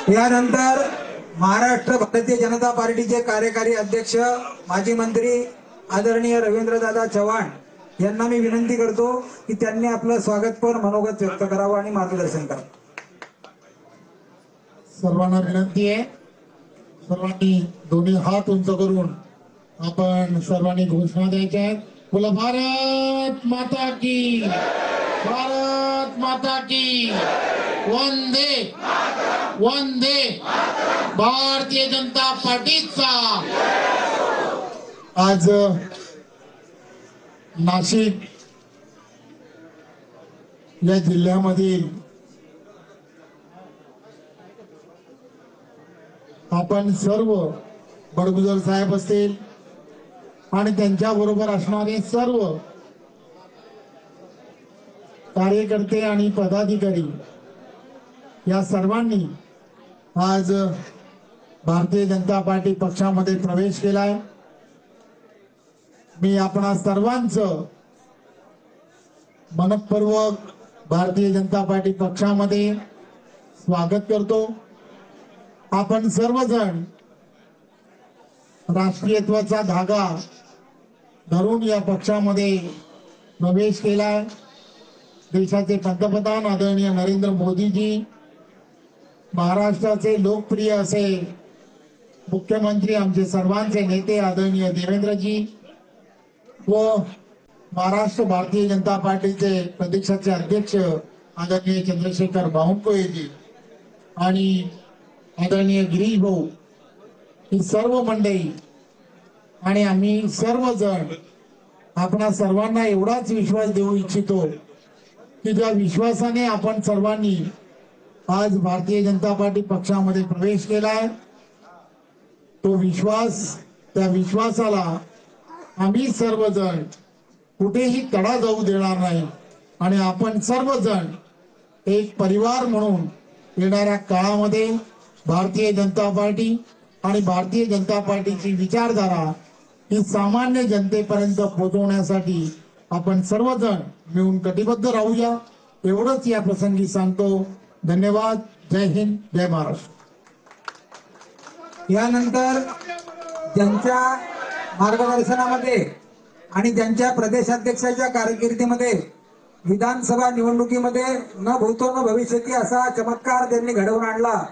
यानंतर महाराष्ट्र भारतीय जनता पार्टीचे कार्यकारी अध्यक्ष माजी मंत्री आदरणीय रवींद्रदादा चव्हाण यांना मी विनंती करतो की त्यांनी आपलं स्वागतपर मनोगत व्यक्त करावं आणि मार्गदर्शन करावं। सर्वांना विनंती आहे, सर्वांनी दोन्ही हात उंच करून आपण सर्वांनी घोषणा द्यायच्या आहेत। बोला भारत माता की, भारत माता की, वंदे वंदे भारतीय जनता पार्टीचा। आज नाशिक या जिल्ह्यामधील आपण सर्व बडगुजर साहेब असतील आणि त्यांच्या बरोबर असणारे सर्व कार्यकर्ते आणि पदाधिकारी या सर्वांनी आज भारतीय जनता पार्टी पक्षामध्ये प्रवेश केलाय। मी आपणा सर्वांचं मनपूर्वक भारतीय जनता पार्टी पक्षामध्ये स्वागत करतो। आपण सर्वजण राष्ट्रीयत्वाचा धागा धरून या पक्षामध्ये प्रवेश केलाय। देशाचे पंतप्रधान आदरणीय नरेंद्र मोदीजी, महाराष्ट्राचे लोकप्रिय असे मुख्यमंत्री आमचे सर्वांचे नेते आदरणीय देवेंद्रजी व महाराष्ट्र भारतीय जनता पार्टीचे प्रदेशाचे अध्यक्ष आदरणीय चंद्रशेखर बावनकुळेजी आणि आदरणीय गिरीश भाऊ, ही सर्व मंडळी आणि आम्ही सर्वजण आपणा सर्वांना एवढाच विश्वास देऊ इच्छितो की ज्या विश्वासाने आपण सर्वांनी आज भारतीय जनता पार्टी पक्षामध्ये प्रवेश केलाय, तो विश्वास, त्या विश्वासाला आम्ही सर्वजण कुठेही तडा जाऊ देणार नाही आणि आपण सर्वजण एक परिवार म्हणून येणाऱ्या काळामध्ये भारतीय जनता पार्टी आणि भारतीय जनता पार्टीची विचारधारा ही सामान्य जनतेपर्यंत पोहोचवण्यासाठी आपण सर्वजण मिळून कटिबद्ध राहूया, एवढंच या प्रसंगी सांगतो। धन्यवाद। जय हिंद, जय महाराष्ट्र। यानंतर ज्यांच्या मार्गदर्शनामध्ये आणि त्यांच्या प्रदेशाध्यक्षाच्या कारकिर्दीमध्ये विधानसभा निवडणुकीमध्ये न भूतो न भविष्यती असा चमत्कार त्यांनी घडवून आणला,